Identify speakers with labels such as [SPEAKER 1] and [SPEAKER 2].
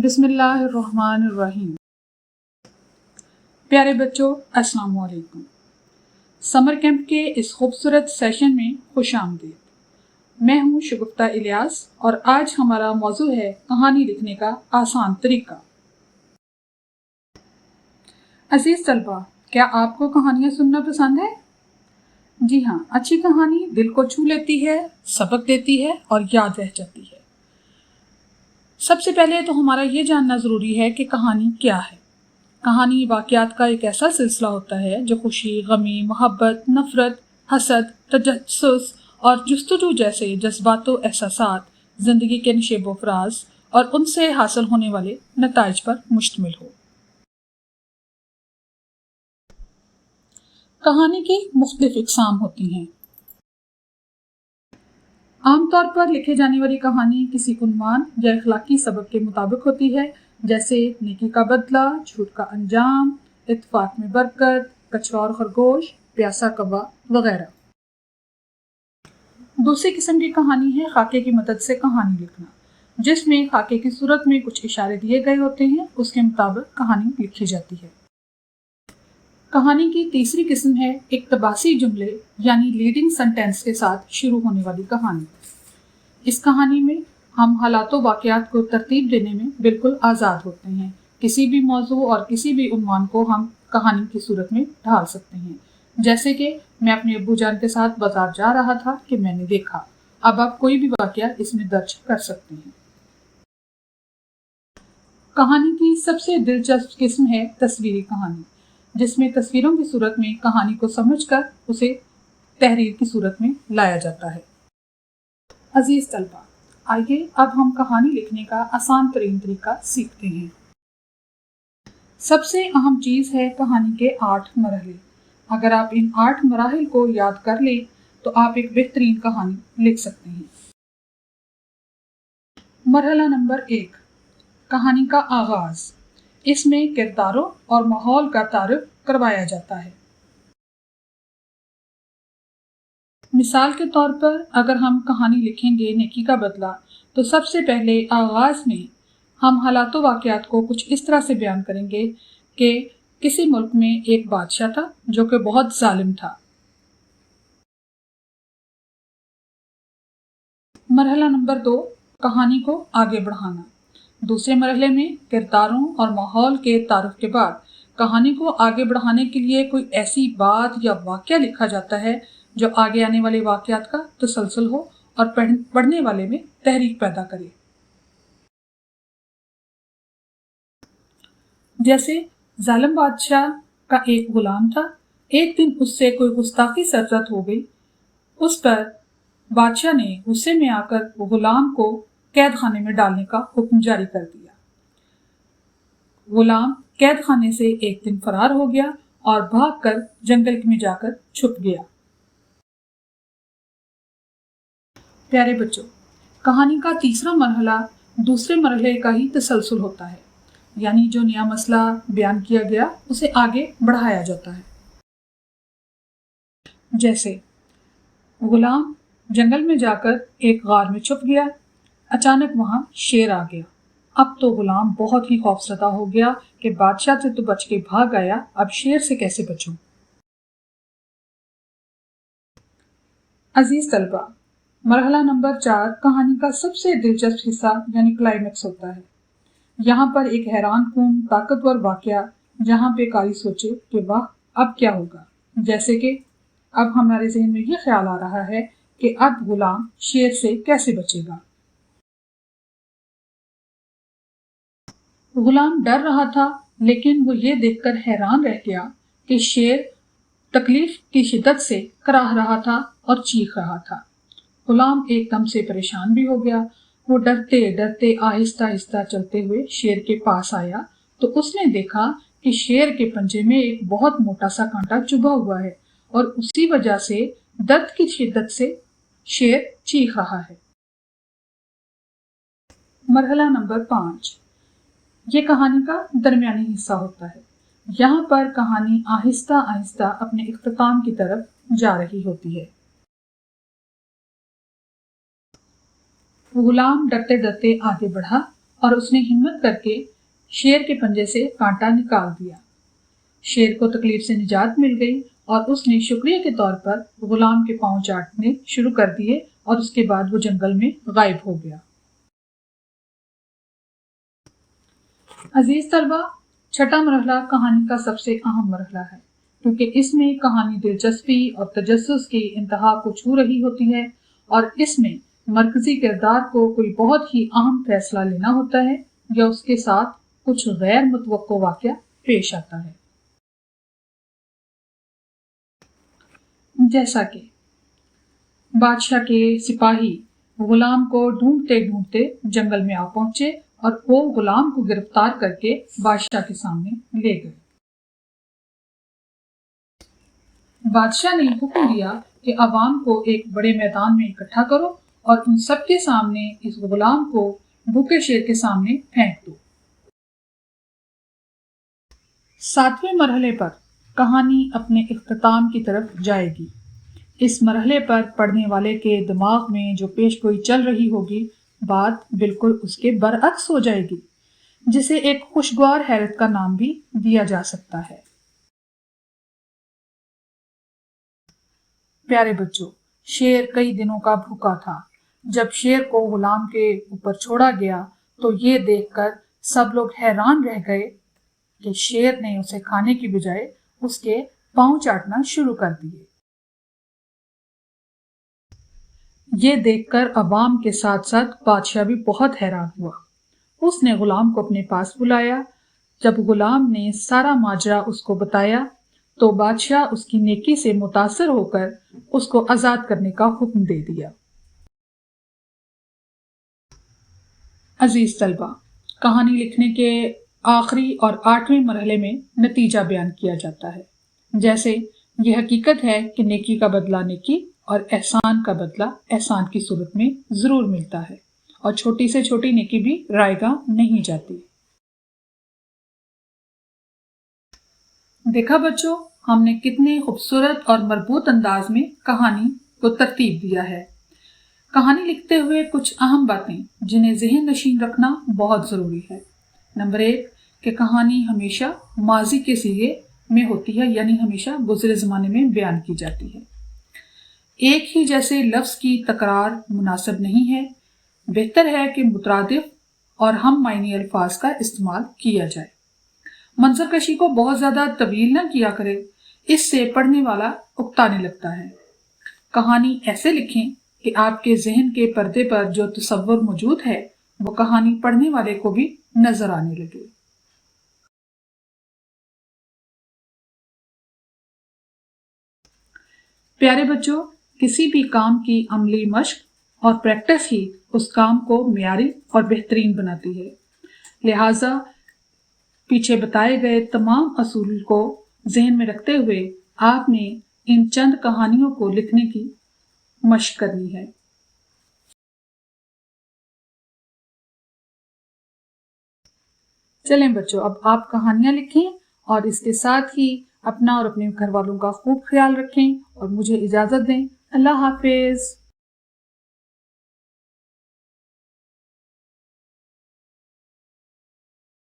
[SPEAKER 1] بسم اللہ الرحمن الرحیم۔ پیارے بچوں، السلام علیکم۔ سمر کیمپ کے اس خوبصورت سیشن میں خوش آمدید۔ میں ہوں شگفتہ الیاس اور آج ہمارا موضوع ہے کہانی لکھنے کا آسان طریقہ۔ عزیز طلبہ، کیا آپ کو کہانیاں سننا پسند ہے؟ جی ہاں، اچھی کہانی دل کو چھو لیتی ہے، سبق دیتی ہے اور یاد رہ جاتی ہے۔ سب سے پہلے تو ہمارا یہ جاننا ضروری ہے کہ کہانی کیا ہے۔ کہانی واقعات کا ایک ایسا سلسلہ ہوتا ہے جو خوشی، غمی، محبت، نفرت، حسد، تجسس اور جستجو جیسے جذبات و احساسات، زندگی کے نشیب و فراز اور ان سے حاصل ہونے والے نتائج پر مشتمل ہو۔ کہانی کی مختلف اقسام ہوتی ہیں۔ عام طور پر لکھے جانے والی کہانی کسی عنوان یا اخلاقی سبق کے مطابق ہوتی ہے، جیسے نیکی کا بدلہ، جھوٹ کا انجام، اتفاق میں برکت، کچھوا اور خرگوش، پیاسا کوا وغیرہ۔ دوسری قسم کی کہانی ہے خاکے کی مدد سے کہانی لکھنا، جس میں خاکے کی صورت میں کچھ اشارے دیے گئے ہوتے ہیں، اس کے مطابق کہانی لکھی جاتی ہے۔ کہانی کی تیسری قسم ہے اقتباسی جملے یعنی لیڈنگ سینٹینس کے ساتھ شروع ہونے والی کہانی۔ اس کہانی میں ہم حالات و واقعات کو ترتیب دینے میں بالکل آزاد ہوتے ہیں۔ کسی بھی موضوع اور کسی بھی عنوان کو ہم کہانی کی صورت میں ڈھال سکتے ہیں، جیسے کہ میں اپنے ابو جان کے ساتھ بازار جا رہا تھا کہ میں نے دیکھا۔ اب آپ کوئی بھی واقعہ اس میں درج کر سکتے ہیں۔ کہانی کی سب سے دلچسپ قسم ہے تصویری کہانی، جس میں تصویروں کی صورت میں کہانی کو سمجھ کر اسے تحریر کی صورت میں لایا جاتا ہے۔ عزیز طلبہ، آئیے اب ہم کہانی لکھنے کا آسان ترین طریقہ سیکھتے ہیں۔ سب سے اہم چیز ہے کہانی کے 8 مرحلے۔ اگر آپ ان 8 مراحل کو یاد کر لیں تو آپ ایک بہترین کہانی لکھ سکتے ہیں۔ مرحلہ نمبر 1، کہانی کا آغاز۔ اس میں کرداروں اور ماحول کا تعارف کروایا جاتا ہے۔ مثال کے طور پر اگر ہم کہانی لکھیں گے نیکی کا بدلہ، تو سب سے پہلے آغاز میں ہم حالات و واقعات کو کچھ اس طرح سے بیان کریں گے کہ کسی ملک میں ایک بادشاہ تھا جو کہ بہت ظالم تھا۔ مرحلہ نمبر 2، کہانی کو آگے بڑھانا۔ دوسرے مرحلے میں کرداروں اور ماحول کے تعارف کے بعد کہانی کو آگے بڑھانے کے لیے کوئی ایسی بات یا واقعہ لکھا جاتا ہے جو آگے آنے والے واقعات کا تسلسل ہو اور پڑھنے والے میں تحریک پیدا کرے۔ جیسے ظالم بادشاہ کا ایک غلام تھا، ایک دن اس سے کوئی گستاخی سرزد ہو گئی۔ اس پر بادشاہ نے غصے میں آ کر غلام کو قید خانے میں ڈالنے کا حکم جاری کر دیا۔ غلام قید خانے سے ایک دن فرار ہو گیا اور بھاگ کر جنگل میں جا کر چھپ گیا۔ پیارے بچوں، کہانی کا تیسرا مرحلہ دوسرے مرحلے کا ہی تسلسل ہوتا ہے، یعنی جو نیا مسئلہ بیان کیا گیا اسے آگے بڑھایا جاتا ہے۔ جیسے غلام جنگل میں جا کر ایک غار میں چھپ گیا، اچانک وہاں شیر آ گیا۔ اب تو غلام بہت ہی خوفزدہ ہو گیا کہ بادشاہ سے تو بچ کے بھاگ آیا، اب شیر سے کیسے بچوں؟ عزیز طلبہ، مرحلہ نمبر 4 کہانی کا سب سے دلچسپ حصہ یعنی کلائمیکس ہوتا ہے۔ یہاں پر ایک حیران کن طاقتور واقعہ جہاں پہ قاری سوچے کہ واہ اب کیا ہوگا، جیسے کہ اب ہمارے ذہن میں یہ خیال آ رہا ہے کہ اب غلام شیر سے کیسے بچے گا۔ غلام ڈر رہا تھا، لیکن وہ یہ دیکھ کر حیران رہ گیا کہ شیر تکلیف کی شدت سے کراہ رہا تھا اور چیخ رہا تھا۔ غلام ایک دم سے پریشان بھی ہو گیا۔ وہ ڈرتے ڈرتے آہستہ آہستہ چلتے ہوئے شیر کے پاس آیا تو اس نے دیکھا کہ شیر کے پنجے میں ایک بہت موٹا سا کانٹا چبھا ہوا ہے اور اسی وجہ سے درد کی شدت سے شیر چیخ رہا ہے۔ مرحلہ نمبر 5، یہ کہانی کا درمیانی حصہ ہوتا ہے۔ یہاں پر کہانی آہستہ آہستہ اپنے اختتام کی طرف جا رہی ہوتی ہے۔ غلام ڈرتے ڈرتے آگے بڑھا اور اس نے ہمت کر کے شیر کے پنجے سے کانٹا نکال دیا۔ شیر کو تکلیف سے نجات مل گئی اور اس نے شکریہ کے طور پر غلام کے پاؤں چاٹنے شروع کر دیے اور اس کے بعد وہ جنگل میں غائب ہو گیا۔ عزیز طلبہ، چھٹا مرحلہ کہانی کا سب سے اہم مرحلہ ہے، کیونکہ اس میں کہانی دلچسپی اور تجسس کی انتہا کو چھو رہی ہوتی ہے اور اس میں مرکزی کردار کو کوئی بہت ہی اہم فیصلہ لینا ہوتا ہے یا اس کے ساتھ کچھ غیر متوقع واقعہ پیش آتا ہے۔ جیسا کہ بادشاہ کے سپاہی غلام کو ڈھونڈتے ڈھونڈتے جنگل میں آ پہنچے اور وہ غلام کو گرفتار کر کے بادشاہ کے سامنے لے گئے۔ بادشاہ نے حکم دیا کہ عوام کو ایک بڑے میدان میں اکٹھا کرو اور ان سب کے سامنے اس غلام کو بھوکے شیر کے سامنے پھینک دو۔ 7ویں مرحلے پر کہانی اپنے اختتام کی طرف جائے گی۔ اس مرحلے پر پڑھنے والے کے دماغ میں جو پیش گوئی چل رہی ہوگی، بات بالکل اس کے برعکس ہو جائے گی، جسے ایک خوشگوار حیرت کا نام بھی دیا جا سکتا ہے۔ پیارے بچوں، شیر کئی دنوں کا بھوکا تھا۔ جب شیر کو غلام کے اوپر چھوڑا گیا تو یہ دیکھ کر سب لوگ حیران رہ گئے کہ شیر نے اسے کھانے کی بجائے اس کے پاؤں چاٹنا شروع کر دیے۔ یہ دیکھ کر عوام کے ساتھ ساتھ بادشاہ بھی بہت حیران ہوا۔ اس نے غلام کو اپنے پاس بلایا۔ جب غلام نے سارا ماجرا اس کو بتایا تو بادشاہ اس کی نیکی سے متاثر ہو کر اس کو آزاد کرنے کا حکم دے دیا۔ عزیز طلبہ، کہانی لکھنے کے آخری اور 8ویں مرحلے میں نتیجہ بیان کیا جاتا ہے، جیسے یہ حقیقت ہے کہ نیکی کا بدلہ نیکی اور احسان کا بدلہ احسان کی صورت میں ضرور ملتا ہے، اور چھوٹی سے چھوٹی نیکی بھی رائیگاں نہیں جاتی۔ دیکھا بچوں، ہم نے کتنے خوبصورت اور مربوط انداز میں کہانی کو ترتیب دیا ہے۔ کہانی لکھتے ہوئے کچھ اہم باتیں جنہیں ذہن نشین رکھنا بہت ضروری ہے۔ نمبر 1 کہ کہانی ہمیشہ ماضی کے صیغے میں ہوتی ہے، یعنی ہمیشہ گزرے زمانے میں بیان کی جاتی ہے۔ ایک ہی جیسے لفظ کی تکرار مناسب نہیں ہے، بہتر ہے کہ مترادف اور ہم معنی الفاظ کا استعمال کیا جائے۔ منظر کشی کو بہت زیادہ طویل نہ کیا کرے، اس سے پڑھنے والا اکتانے لگتا ہے۔ کہانی ایسے لکھیں کہ آپ کے ذہن کے پردے پر جو تصور موجود ہے وہ کہانی پڑھنے والے کو بھی نظر آنے لگے۔ پیارے بچوں، کسی بھی کام کی عملی مشق اور پریکٹس ہی اس کام کو معیاری اور بہترین بناتی ہے۔ لہٰذا پیچھے بتائے گئے تمام اصول کو ذہن میں رکھتے ہوئے آپ نے ان چند کہانیوں کو لکھنے کی مشق کرنی ہے۔ چلیں بچوں، اب آپ کہانیاں لکھیں اور اس کے ساتھ ہی اپنا اور اپنے گھر والوں کا خوب خیال رکھیں اور مجھے اجازت دیں۔ اللہ حافظ۔